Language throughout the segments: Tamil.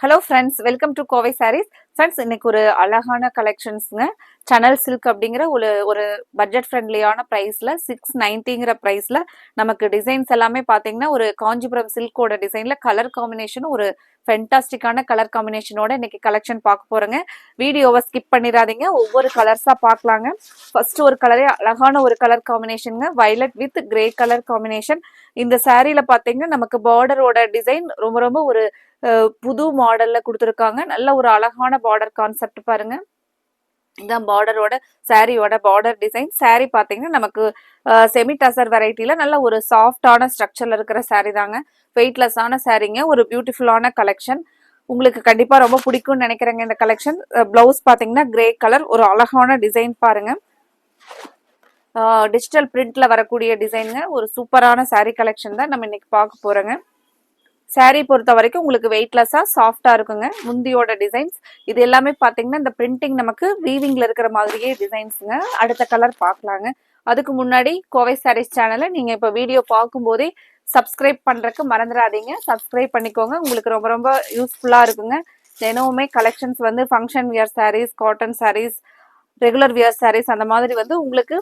Hello friends, welcome to Kovai sarees. Friends, இன்னைக்கு ஒரு அழகான கலெக்ஷன்ஸுங்க. சனல் சில்க் அப்படிங்கிற ஒரு ஒரு பட்ஜெட் ஃப்ரெண்ட்லியான ப்ரைஸில் 690ங்கிற ப்ரைஸில் நமக்கு டிசைன்ஸ் எல்லாமே பார்த்தீங்கன்னா ஒரு காஞ்சிபுரம் சில்கோட டிசைனில் கலர் காம்பினேஷனும் ஒரு ஃபென்டாஸ்டிக்கான கலர் காம்பினேஷனோட இன்னைக்கு கலெக்ஷன் பார்க்க போகிறோங்க. வீடியோவை ஸ்கிப் பண்ணிடாதீங்க, ஒவ்வொரு கலர்ஸாக பார்க்கலாங்க. ஃபர்ஸ்ட் ஒரு கலரே அழகான ஒரு கலர் காம்பினேஷனுங்க, violet with grey colour combination. இந்த சாரீல பார்த்தீங்கன்னா நமக்கு பார்டரோட டிசைன் ரொம்ப ரொம்ப ஒரு புது மாடல்ல கொடுத்துருக்காங்க. நல்ல ஒரு அழகான பார்டர் கான்செப்ட் பாருங்க. இதான் பார்டரோட சாரியோட பார்டர் டிசைன். சாரி பார்த்தீங்கன்னா நமக்கு செமி டசர் வெரைட்டில நல்ல ஒரு சாஃப்டான ஸ்ட்ரக்சர்ல இருக்கிற சாரி தாங்க. வெயிட்லெஸ்ஸான சாரிங்க. ஒரு பியூட்டிஃபுல்லான கலெக்ஷன். உங்களுக்கு கண்டிப்பா ரொம்ப பிடிக்கும்னு நினைக்கிறேங்க இந்த கலெக்ஷன். பிளவுஸ் பார்த்தீங்கன்னா கிரே கலர், ஒரு அழகான டிசைன் பாருங்க. டிஜிட்டல் பிரிண்ட்ல வரக்கூடிய டிசைனுங்க. ஒரு சூப்பரான சாரி கலெக்ஷன் தான் நம்ம இன்னைக்கு பார்க்க போறோங்க. சாரீ பொறுத்த வரைக்கும் உங்களுக்கு வெயிட்லெஸ்ஸா சாஃப்டா இருக்குங்க. முந்தியோட டிசைன்ஸ் இது எல்லாமே பாத்தீங்கன்னா இந்த பிரிண்டிங் நமக்கு வீவிங்ல இருக்கிற மாதிரியே டிசைன்ஸுங்க. அடுத்த கலர் பார்க்கலாங்க. அதுக்கு முன்னாடி கோவை சாரீஸ் சேனலை நீங்க இப்ப வீடியோ பார்க்கும் போதே சப்ஸ்கிரைப் பண்றதுக்கு மறந்துடாதீங்க. சப்ஸ்கிரைப் பண்ணிக்கோங்க, உங்களுக்கு ரொம்ப ரொம்ப யூஸ்ஃபுல்லா இருக்குங்க. தினமுமே கலெக்ஷன்ஸ் வந்து function wear sarees, cotton sarees, regular wear sarees அந்த மாதிரி வந்து உங்களுக்கு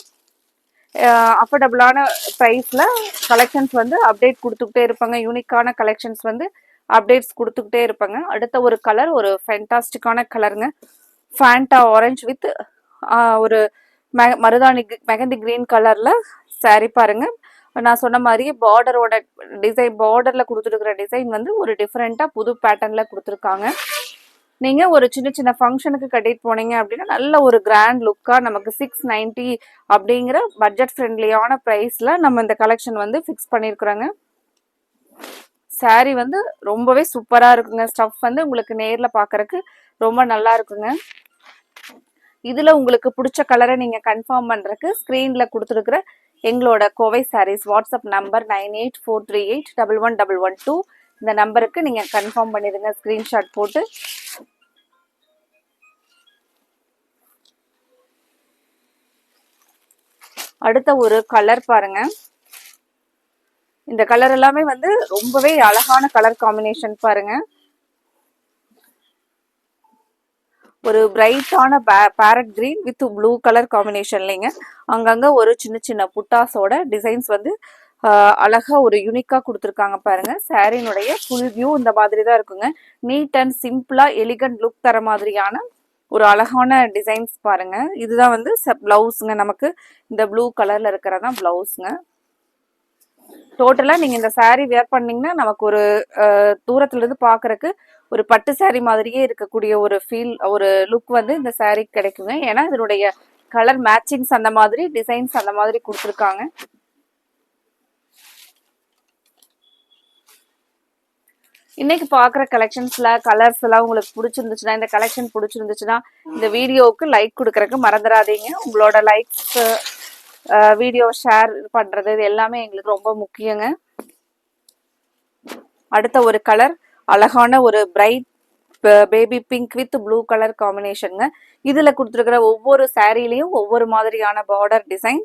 அஃபோர்டபுளான ப்ரைஸில் கலெக்ஷன்ஸ் வந்து அப்டேட் கொடுத்துக்கிட்டே இருப்பாங்க. யூனிக்கான கலெக்ஷன்ஸ் வந்து அப்டேட்ஸ் கொடுத்துக்கிட்டே இருப்பாங்க. அடுத்த ஒரு கலர் ஒரு ஃபேண்டாஸ்டிக்கான கலருங்க. ஃபேண்டா ஆரஞ்சு வித் ஒரு மருதாணி மெகந்தி கிரீன் கலரில் சாரி பாருங்க. நான் சொன்ன மாதிரி பார்டரோட டிசைன், பார்டரில் கொடுத்துருக்கிற டிசைன் வந்து ஒரு டிஃப்ரெண்ட்டாக புது பேட்டர்னில் கொடுத்துருக்காங்க. நீங்க ஒரு சின்ன சின்ன ஃபங்க்ஷனுக்கு கட்டிட்டு போனீங்க அப்படின்னா நல்ல ஒரு கிராண்ட் லுக்கா நமக்கு 690 அப்படிங்கிற பட்ஜெட் ஃப்ரெண்ட்லியான ப்ரைஸ்ல நம்ம இந்த கலெக்ஷன் வந்து ஃபிக்ஸ் பண்ணியிருக்கிறோங்க. சாரி வந்து ரொம்பவே சூப்பரா இருக்குங்க. ஸ்டஃப் வந்து உங்களுக்கு நேர்ல பாக்குறதுக்கு ரொம்ப நல்லா இருக்குங்க. இதுல உங்களுக்கு பிடிச்ச கலரை நீங்க கன்ஃபார்ம் பண்றதுக்கு ஸ்கிரீன்ல கொடுத்துருக்கிற எங்களோட கோவை சாரீஸ் வாட்ஸ்அப் நம்பர் 9843811112 இந்த நம்பருக்கு நீங்க கன்ஃபார்ம் பண்ணிடுங்க ஸ்கிரீன்ஷாட் போட்டு. அடுத்த ஒரு கலர் பாருங்க. இந்த கலர் எல்லாமே வந்து ரொம்பவே அழகான கலர் காம்பினேஷன் பாருங்க. ஒரு பிரைட்டான parrot green with blue colour காம்பினேஷன்லங்க. அங்கங்க ஒரு சின்ன சின்ன புட்டாஸோட டிசைன்ஸ் வந்து அழகா ஒரு யூனிக்கா கொடுத்துருக்காங்க பாருங்க. சாரினுடைய ஃபுல் வியூ இந்த மாதிரி தான் இருக்குங்க. நீட் அண்ட் சிம்பிளா எலிகன்ட் லுக் தர மாதிரியான ஒரு அழகான டிசைன்ஸ் பாருங்க. இதுதான் வந்து பிளவுஸ்ங்க. நமக்கு இந்த ப்ளூ கலர்ல இருக்கிறதான் பிளவுஸ்ங்க. டோட்டலா நீங்க இந்த சாரீ வேர் பண்ணீங்கன்னா நமக்கு ஒரு தூரத்துல இருந்து பாக்குறதுக்கு ஒரு பட்டு சாரீ மாதிரியே இருக்கக்கூடிய ஒரு ஃபீல், ஒரு லுக் வந்து இந்த சாரீ கிடைக்குங்க. ஏன்னா இதனுடைய கலர் மேட்சிங்ஸ் அந்த மாதிரி, டிசைன்ஸ் அந்த மாதிரி கொடுத்துருக்காங்க. இன்னைக்கு பாக்குற கலெக்ஷன்ஸ்ல கலர்ஸ் எல்லாம் உங்களுக்கு பிடிச்சிருந்துச்சுன்னா, இந்த கலெக்ஷன் பிடிச்சிருந்துச்சுன்னா இந்த வீடியோவுக்கு லைக் கொடுக்கறதுக்கு மறந்துடாதீங்க. உங்களோட லைக்ஸ், வீடியோ ஷேர் பண்றது இது எல்லாமே எங்களுக்கு ரொம்ப முக்கியங்க. அடுத்த ஒரு கலர் அழகான ஒரு bright baby pink with blue colour காம்பினேஷனுங்க. இதுல கொடுத்துருக்கிற ஒவ்வொரு சாரீலையும் ஒவ்வொரு மாதிரியான பார்டர் டிசைன்.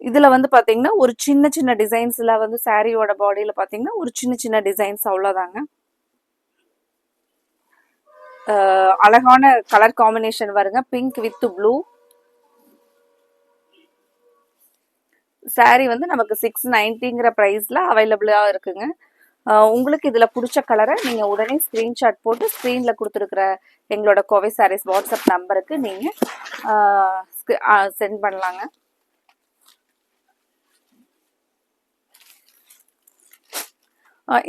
இதுல வந்து பாத்தீங்கன்னா ஒரு சின்ன சின்ன டிசைன்ஸ்ல வந்து சாரியோட பாடியில பாத்தீங்கன்னா ஒரு சின்ன சின்ன டிசைன்ஸ் அவ்வளவுதாங்க. அழகான கலர் காம்பினேஷன் வருங்க, பிங்க் வித் ப்ளூ. சாரி வந்து நமக்கு 690ங்கிற ப்ரைஸ்ல அவைலபிளா இருக்குங்க. உங்களுக்கு இதுல பிடிச்ச கலரை நீங்க உடனே ஸ்கிரீன்ஷாட் போட்டு ஸ்கிரீன்ல கொடுத்துருக்கிற எங்களோட கோவை சாரீஸ் வாட்ஸ்அப் நம்பருக்கு நீங்க சென்ட் பண்ணலாங்க.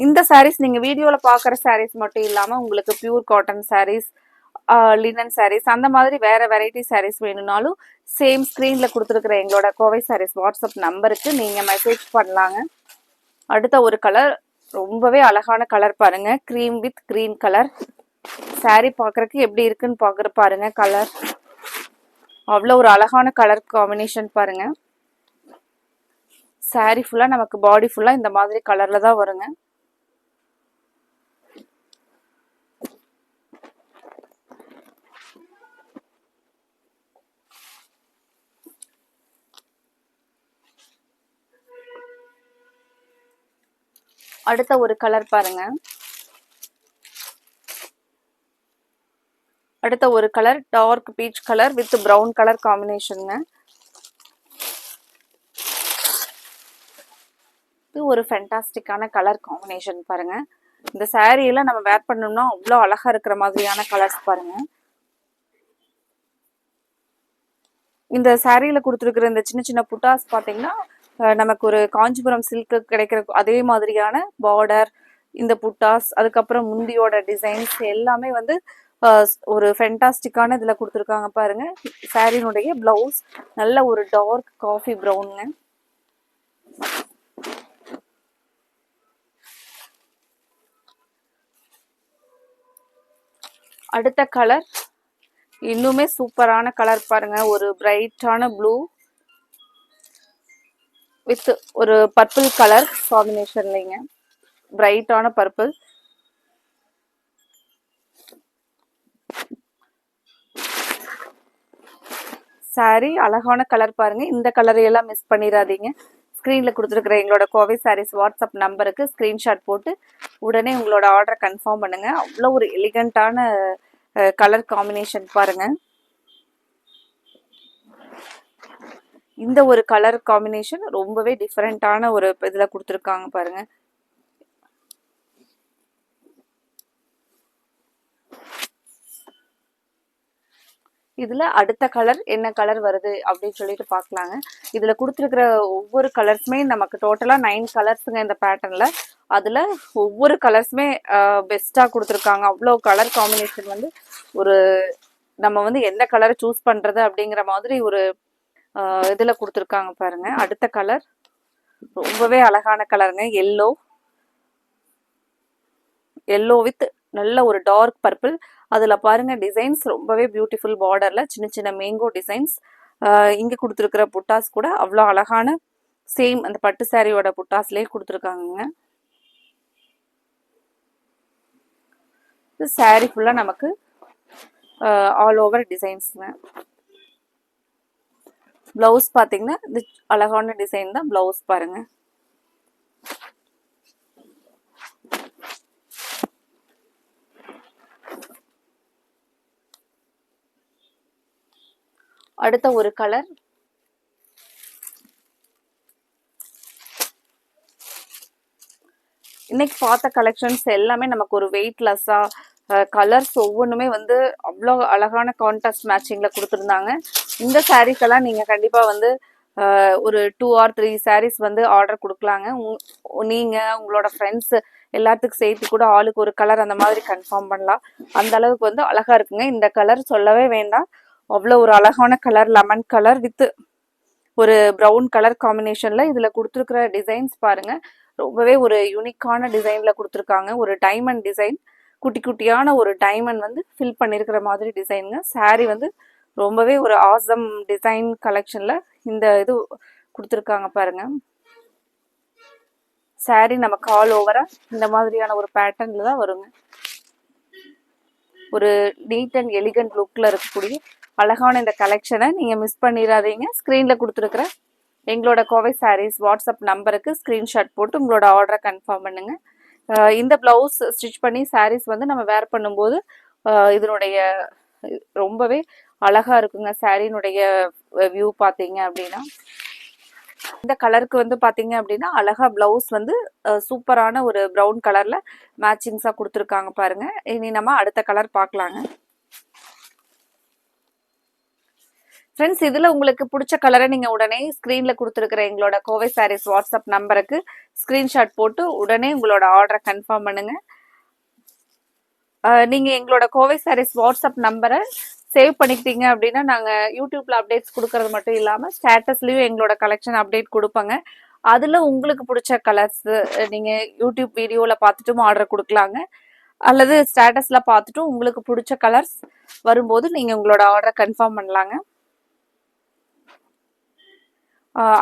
இந்த சாரீஸ் நீங்க வீடியோல பாக்குற சாரீஸ் மட்டும் இல்லாம உங்களுக்கு pure cotton sarees, linen sarees அந்த மாதிரி வேற வெரைட்டி சாரீஸ் வேணும்னாலும் சேம் ஸ்கிரீன்ல கொடுத்துருக்கிற எங்களோட கோவை சாரீஸ் வாட்ஸ்அப் நம்பருக்கு நீங்க மெசேஜ் பண்ணலாங்க. அடுத்த ஒரு கலர் ரொம்பவே அழகான கலர் பாருங்க, cream with green colour. Sorry பாக்குறதுக்கு எப்படி இருக்குன்னு பாருங்க. கலர் அவ்வளோ ஒரு அழகான கலர் காம்பினேஷன் பாருங்க. சாரி ஃபுல்லா நமக்கு பாடி ஃபுல்லா இந்த மாதிரி கலர்ல தான் வருங்க. அடுத்த ஒரு கலர் பாருங்க. அடுத்த ஒரு colour dark peach colour with brown colour காம்பினேஷனுங்க. இது ஒரு ஃபென்டாஸ்டிக்கான கலர் காம்பினேஷன் பாருங்க. இந்த சாரீல நம்ம வேர் பண்ணோம்னா அவ்வளோ அழகா இருக்கிற மாதிரியான கலர்ஸ் பாருங்க. இந்த சாரீல கொடுத்துருக்கிற இந்த சின்ன சின்ன புட்டாஸ் பார்த்தீங்கன்னா நமக்கு ஒரு காஞ்சிபுரம் சில்க்கு கிடைக்கிற அதே மாதிரியான பார்டர், இந்த புட்டாஸ், அதுக்கப்புறம் முந்தியோட டிசைன்ஸ் எல்லாமே வந்து ஒரு ஃபென்டாஸ்டிக்கான இதுல கொடுத்துருக்காங்க பாருங்க. சாரினுடைய பிளவுஸ் நல்ல ஒரு டார்க் காஃபி ப்ரௌனுங்க. அடுத்த கலர் இன்னுமே சூப்பரான கலர் பாருங்க. ஒரு பிரைட்டான ப்ளூ வித் ஒரு பர்பிள் கலர் காம்பினேஷன்லைங்க. பிரைட்டான பர்பிள். சாரி அழகான கலர் பாருங்க. இந்த கலரையெல்லாம் மிஸ் பண்ணிடாதீங்க. ஸ்க்ரீனில் கொடுத்துருக்குற எங்களோட கோவை சாரீஸ் வாட்ஸ்அப் நம்பருக்கு ஸ்க்ரீன்ஷாட் போட்டு உடனே உங்களோட ஆர்டரை கன்ஃபார்ம் பண்ணுங்க. அவ்வளோ ஒரு எலிகண்டான கலர் காம்பினேஷன் பாருங்க. இந்த ஒரு கலர் காம்பினேஷன் ரொம்பவே டிஃப்ரெண்டான ஒரு இதில் கொடுத்துருக்காங்க பாருங்க. இதுல அடுத்த கலர் என்ன கலர் வருது அப்படின்னு சொல்லிட்டு பார்க்கலாங்க. இதுல கொடுத்துருக்கிற ஒவ்வொரு கலர்ஸுமே நமக்கு டோட்டலா 9 கலர்ஸுங்க இந்த பேட்டர்ன்ல. அதுல ஒவ்வொரு கலர்ஸுமே பெஸ்டா கொடுத்துருக்காங்க. அவ்வளோ கலர் காம்பினேஷன் வந்து ஒரு நம்ம வந்து எந்த கலரை சூஸ் பண்றது அப்படிங்கிற மாதிரி ஒரு இதுல கொடுத்துருக்காங்க பாருங்க. அடுத்த கலர் ரொம்பவே அழகான கலருங்க. எல்லோ வித் நல்ல ஒரு டார்க் பர்பிள். அதுல பாருங்க டிசைன்ஸ் ரொம்பவே பியூட்டிஃபுல். பார்டர்ல சின்ன சின்ன மேங்கோ டிசைன்ஸ். இங்க கொடுத்துருக்கிற புட்டாஸ் கூட அவ்வளோ அழகான சேம் அந்த பட்டு சாரியோட புட்டாஸ்லயே கொடுத்துருக்காங்க. இது சாரி ஃபுல்லா நமக்கு ஆல் ஓவர் டிசைன்ஸ்ங்க. பிளவுஸ் பாத்தீங்கன்னா இது அழகான டிசைன் தான் பிளவுஸ் பாருங்க. அடுத்த ஒரு கலர் இன்னைக்கு பார்த்த கலெக்ஷன்ஸ் எல்லாமே நமக்கு ஒரு வெயிட்லெஸ்ஸா கலர்ஸ் ஒவ்வொன்றுமே வந்து அவ்வளோ அழகான கான்ட்ராஸ்ட் மேட்சிங்ல கொடுத்துருந்தாங்க. இந்த சாரீஸ் எல்லாம் நீங்க கண்டிப்பா வந்து ஒரு 2 or 3 சாரீஸ் வந்து ஆர்டர் கொடுக்கலாங்க. நீங்க உங்களோட ஃப்ரெண்ட்ஸ் எல்லாத்துக்கும் சேர்த்து கூட ஆளுக்கு ஒரு கலர் அந்த மாதிரி கன்ஃபார்ம் பண்ணலாம். அந்த அளவுக்கு வந்து அழகா இருக்குங்க. இந்த கலர் சொல்லவே வேண்டாம். அவ்வளோ ஒரு அழகான கலர் லெமன் கலர் வித் ஒரு ப்ரௌன் கலர் காம்பினேஷன்ல இதுல கொடுத்துருக்கிற டிசைன்ஸ் பாருங்க. ரொம்பவே ஒரு யூனிக்கான டிசைன்ல கொடுத்துருக்காங்க. ஒரு டைமண்ட் டிசைன், குட்டி குட்டியான ஒரு டைமண்ட் வந்து ஃபில் பண்ணிருக்கிற மாதிரி டிசைனுங்க. சாரி வந்து ரொம்பவே ஒரு ஆசம் டிசைன் கலெக்ஷன்ல இந்த இது கொடுத்துருக்காங்க பாருங்க. சாரி நமக்கு ஆல் ஓவரா இந்த மாதிரியான ஒரு பேட்டர்ன்ல தான் வருங்க. ஒரு நீட் அண்ட் எலிகன்ட் லுக்ல இருக்கக்கூடிய அழகான இந்த கலெக்ஷனை நீங்க மிஸ் பண்ணிடாதீங்க. ஸ்கிரீன்ல கொடுத்துருக்கிற எங்களோட கோவை சாரீஸ் வாட்ஸ்அப் நம்பருக்கு ஸ்கிரீன்ஷாட் போட்டு உங்களோட ஆர்டரை கன்ஃபார்ம் பண்ணுங்க. இந்த பிளவுஸ் ஸ்டிச் பண்ணி சாரீஸ் வந்து நம்ம வேர் பண்ணும்போது இதனுடைய ரொம்பவே அழகா இருக்குங்க. சாரினுடைய வியூ பார்த்தீங்க அப்படின்னா இந்த கலருக்கு வந்து பாத்தீங்க அப்படின்னா அழகா பிளவுஸ் வந்து சூப்பரான ஒரு ப்ரௌன் கலர்ல மேட்சிங்ஸா கொடுத்துருக்காங்க பாருங்க. இனி நம்ம அடுத்த கலர் பார்க்கலாங்க. ஃப்ரெண்ட்ஸ், இதுல உங்களுக்கு பிடிச்ச கலரை நீங்க உடனே ஸ்கிரீன்ல கொடுத்துருக்கிற எங்களோட கோவை சாரீஸ் வாட்ஸ்அப் நம்பருக்கு ஸ்கிரீன்ஷாட் போட்டு உடனே உங்களோட ஆர்டரை கன்ஃபார்ம் பண்ணுங்க. நீங்க எங்களோட கோவை சாரீஸ் வாட்ஸ்அப் நம்பரை சேவ் பண்ணிக்கிட்டீங்க அப்படின்னா நாங்க யூடியூப்ல அப்டேட்ஸ் கொடுக்கறது மட்டும் இல்லாம ஸ்டேட்டஸ்லயும் எங்களோட கலெக்ஷன் அப்டேட் கொடுப்பாங்க. அதுல உங்களுக்கு பிடிச்ச கலர்ஸ் நீங்க யூடியூப் வீடியோல பார்த்துட்டும் ஆர்டர் கொடுக்கலாங்க. அல்லது ஸ்டேட்டஸ்ல பார்த்துட்டும் உங்களுக்கு பிடிச்ச கலர்ஸ் வரும்போது நீங்க உங்களோட ஆர்டரை கன்ஃபார்ம் பண்ணலாங்க.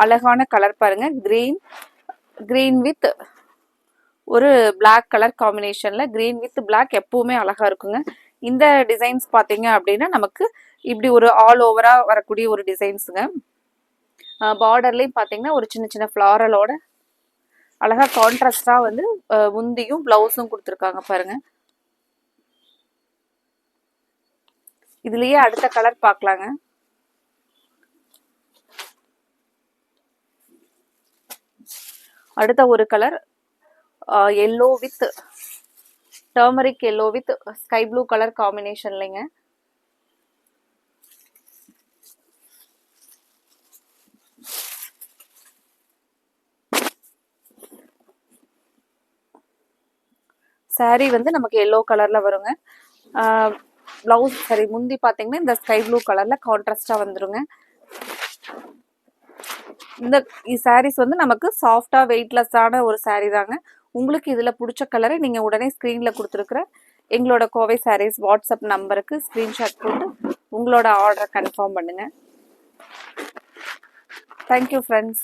அழகான கலர் பாருங்க. கிரீன் வித் ஒரு பிளாக் கலர் காம்பினேஷன்ல கிரீன் வித் பிளாக் எப்பவுமே அழகா இருக்குங்க. இந்த டிசைன்ஸ் பாத்தீங்க அப்படின்னா நமக்கு இப்படி ஒரு ஆல் ஓவரா வரக்கூடிய ஒரு டிசைன்ஸுங்க. பார்டர்லயும் பாத்தீங்கன்னா ஒரு சின்ன சின்ன ஃபிளாரலோட அழகா கான்ட்ராஸ்டா வந்து முந்தியும் பிளவுஸும் கொடுத்துருக்காங்க பாருங்க. இதுலயே அடுத்த கலர் பார்க்கலாங்க. அடுத்த ஒரு colour yellow with turmeric yellow with sky blue colour காம்பினேஷன்லங்க. சாரி வந்து நமக்கு எல்லோ கலர்ல வருங்க. பிளவுஸ் சரி முந்தி பாத்தீங்கன்னா இந்த ஸ்கை ப்ளூ கலர்ல கான்ட்ராஸ்டா வந்துருங்க. இந்த சாரீஸ் வந்து நமக்கு சாஃப்டா வெயிட்லெஸ்ஸான ஒரு சாரீ தாங்க. உங்களுக்கு இதுல பிடிச்ச கலரை நீங்க உடனே ஸ்கிரீன்ல கொடுத்துருக்குற எங்களோட கோவை சாரீஸ் வாட்ஸ்அப் நம்பருக்கு ஸ்கிரீன்ஷாட் போட்டு உங்களோட ஆர்டரை கன்ஃபார்ம் பண்ணுங்க. Thank you friends.